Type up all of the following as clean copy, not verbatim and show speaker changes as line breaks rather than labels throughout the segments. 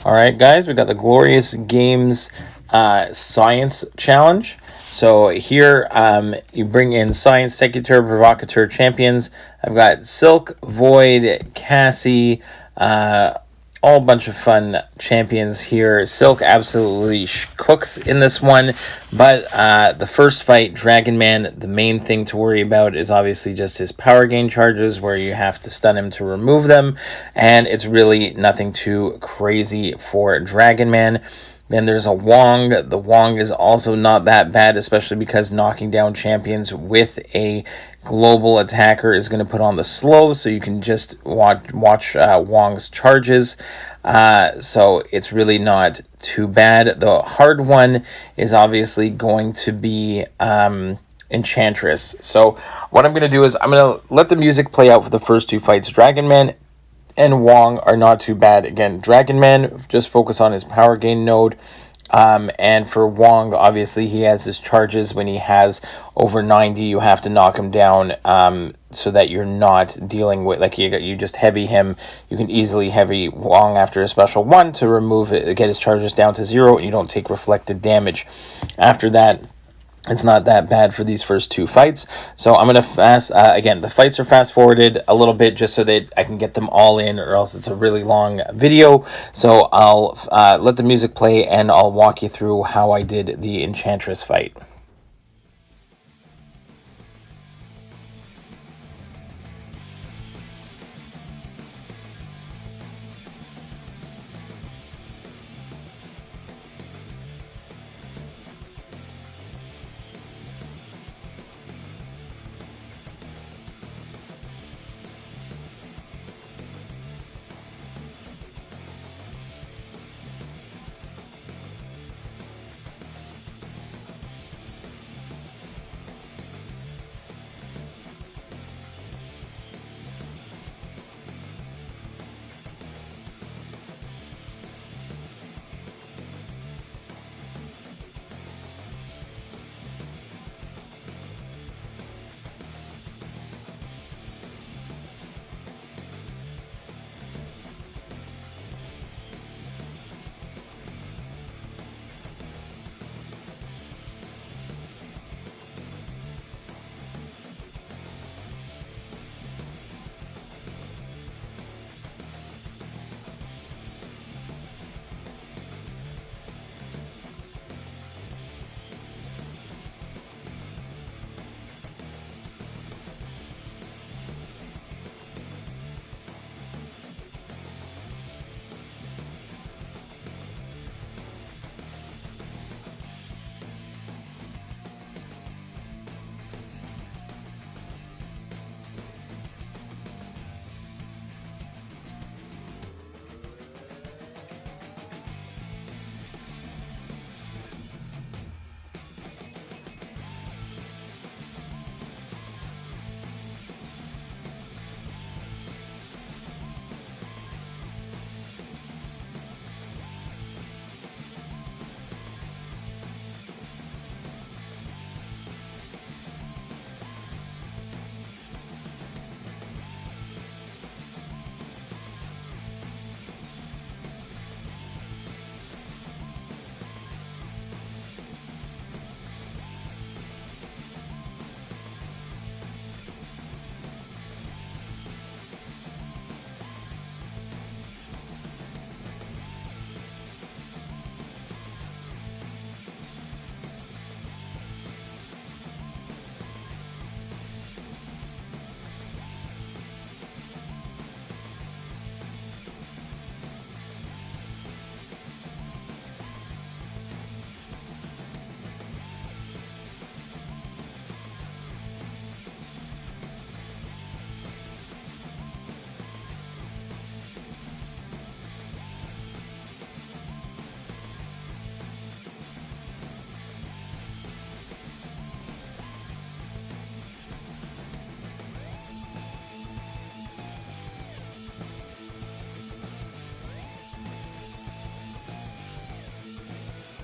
All right, guys, we got the Glorious Games Science Challenge. So here, you bring in Science, Secutor, Provocateur champions. I've got Silk, Void, Cassie, all a bunch of fun champions here. Silk absolutely cooks in this one, but the first fight, Dragon Man, the main thing to worry about is obviously just his power gain charges, where you have to stun him to remove them, and it's really nothing too crazy for Dragon Man. Then there's a Wong. The Wong is also not that bad, especially because knocking down champions with a global attacker is going to put on the slow, so you can just watch Wong's charges. So it's really not too bad. The hard one is obviously going to be Enchantress. So what I'm going to do is I'm going to let the music play out for the first two fights. Dragon Man and Wong are not too bad. Again, Dragon Man, just focus on his power gain node. And for Wong, obviously, he has his charges. When he has over 90, you have to knock him down so that you're not dealing with, like, you just heavy him. You can easily heavy Wong after a special one to remove it, get his charges down to 0, and you don't take reflected damage. After that, it's not that bad for these first two fights. So I'm going to again, the fights are fast forwarded a little bit just so that I can get them all in, or else it's a really long video. So I'll let the music play and I'll walk you through how I did the Enchantress fight.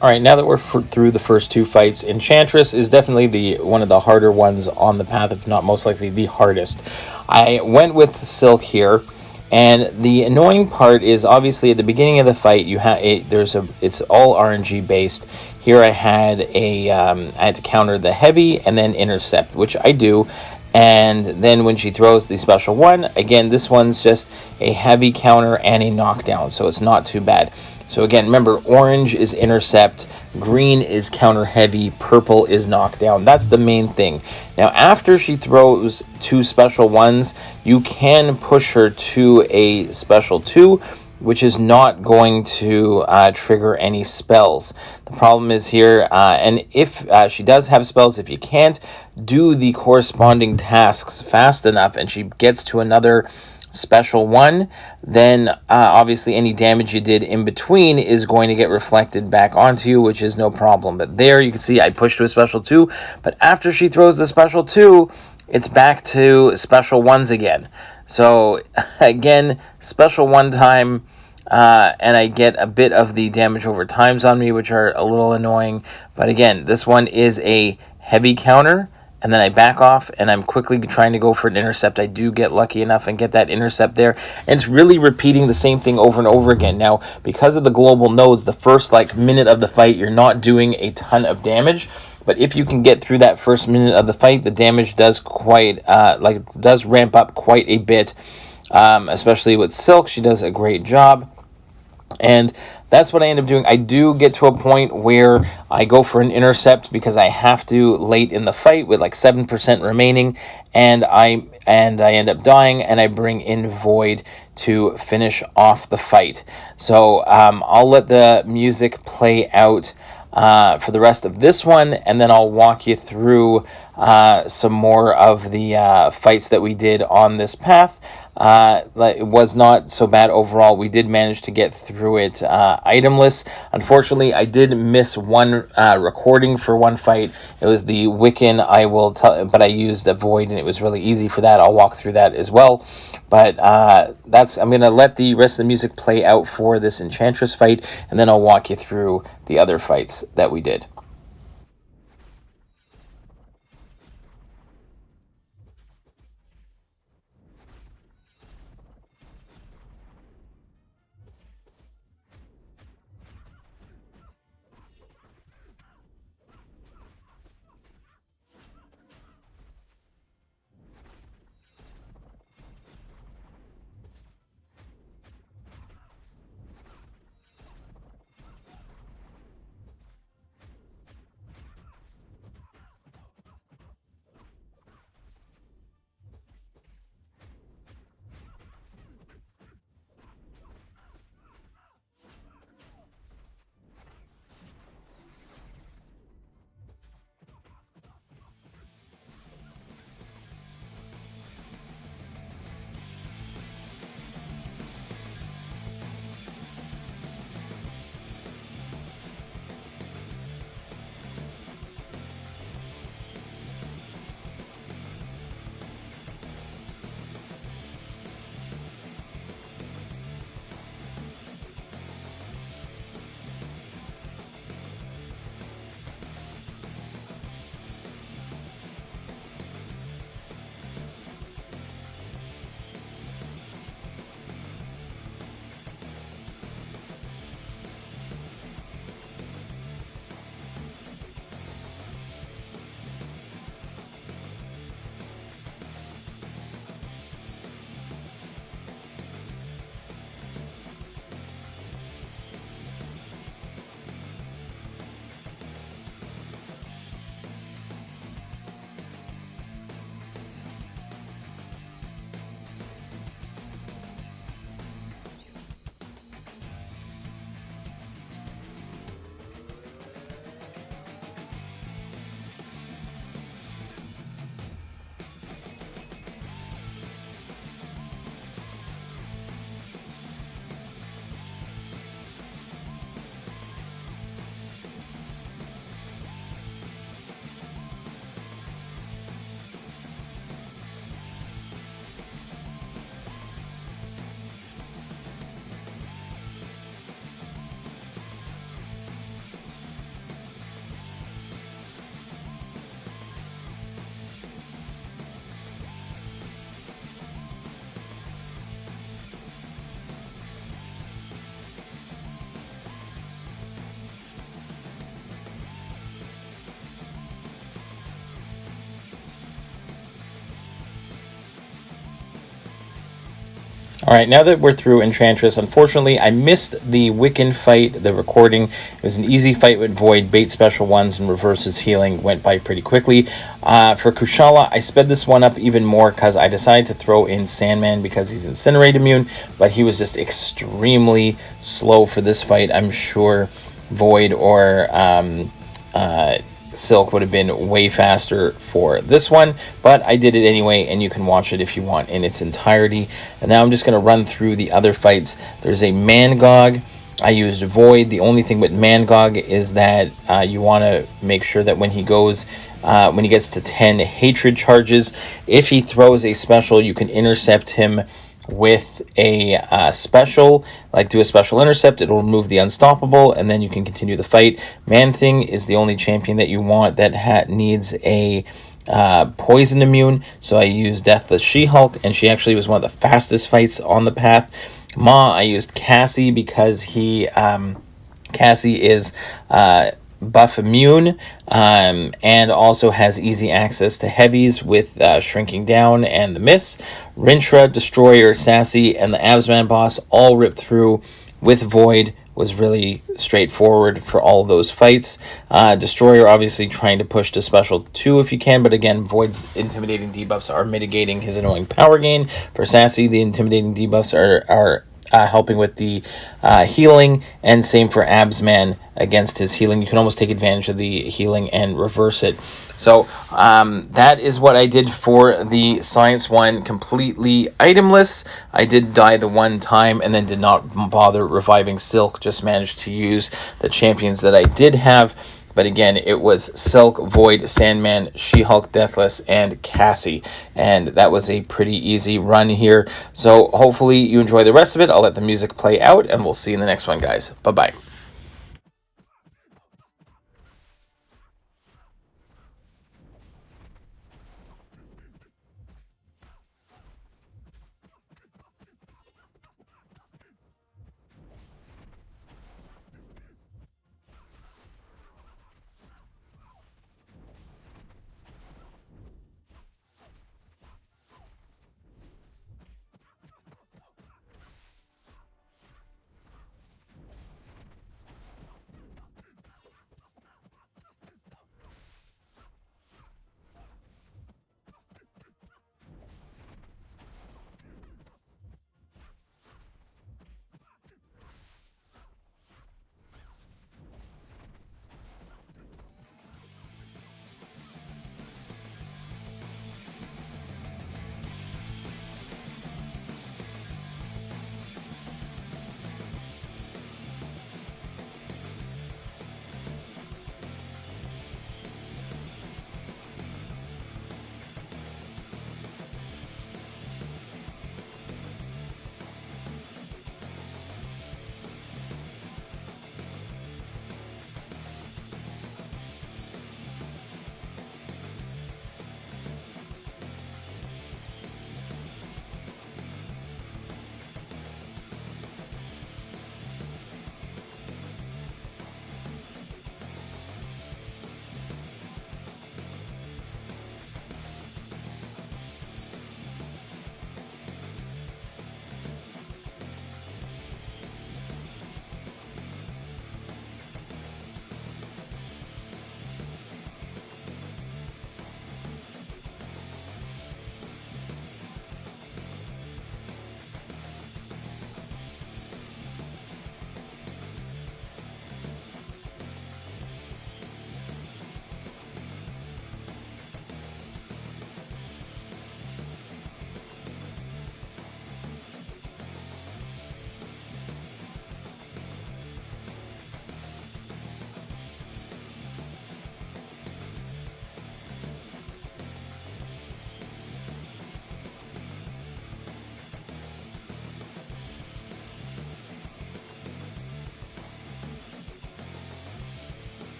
All right, now that we're through the first two fights, Enchantress is definitely the one of the harder ones on the path, if not most likely the hardest. I went with Silk here, And the annoying part is obviously at the beginning of the fight you have it's all RNG based. Here I had to counter the heavy and then intercept, which I do. And then when she throws the special one, again, this one's just a heavy counter and a knockdown, so it's not too bad. So again, remember, orange is intercept, green is counter heavy, purple is knockdown. That's the main thing. Now, after she throws 2 special ones, you can push her to a special 2, which is not going to trigger any spells. The problem is here, and if she does have spells, if you can't do the corresponding tasks fast enough and she gets to another special 1, then obviously any damage you did in between is going to get reflected back onto you, which is no problem. But there you can see I pushed to a special 2, but after she throws the special 2, it's back to special 1s again. So again, special 1 time, and I get a bit of the damage over times on me, which are a little annoying. But again, this one is a heavy counter, and then I back off, and I'm quickly trying to go for an intercept. I do get lucky enough and get that intercept there, and it's really repeating the same thing over and over again. Now, because of the global nodes, the first minute of the fight, you're not doing a ton of damage, but if you can get through that first minute of the fight, the damage does does ramp up quite a bit, especially with Silk. She does a great job. And that's what I end up doing. I do get to a point where I go for an intercept because I have to late in the fight with 7% remaining, and I end up dying, and I bring in Void to finish off the fight. So I'll let the music play out for the rest of this one, and then I'll walk you through some more of the fights that we did on this path. It was not so bad overall. We did manage to get through it itemless. Unfortunately, I did miss one recording for one fight. It was the Wiccan, but I used a Void, and it was really easy for that. I'll walk through that as well. But I'm going to let the rest of the music play out for this Enchantress fight, and then I'll walk you through the other fights that we did. All right, now that we're through Enchantress, unfortunately, I missed the Wiccan fight, the recording. It was an easy fight with Void, bait special ones, and reverses healing went by pretty quickly. For Kushala, I sped this one up even more because I decided to throw in Sandman because he's Incinerate immune, but he was just extremely slow for this fight. I'm sure Void or Silk would have been way faster for this one, but I did it anyway, and you can watch it if you want in its entirety. And now I'm just going to run through the other fights. There's a Mangog. I used Void. The only thing with Mangog is that you want to make sure that when he goes, when he gets to 10 hatred charges, if he throws a special, you can intercept him with a special, like do a special intercept. It'll remove the unstoppable, and then you can continue the fight. Man-Thing is the only champion that you want that needs a poison immune, so I used Deathless She-Hulk, and she actually was one of the fastest fights on the path. I used Cassie because Cassie is buff immune, and also has easy access to heavies with Shrinking Down and the Miss. Rintra, Destroyer, Sassy, and the Absman boss all ripped through with Void. Was really straightforward for all of those fights. Destroyer obviously trying to push to special 2 if you can, but again, Void's intimidating debuffs are mitigating his annoying power gain. For Sassy, the intimidating debuffs are helping with the healing, and same for Absman against his healing. You can almost take advantage of the healing and reverse it. So that is what I did for the Science one, completely itemless. I did die the one time and then did not bother reviving Silk, just managed to use the champions that I did have. But again, it was Silk, Void, Sandman, She-Hulk, Deathless, and Cassie. And that was a pretty easy run here. So hopefully you enjoy the rest of it. I'll let the music play out, and we'll see you in the next one, guys. Bye-bye.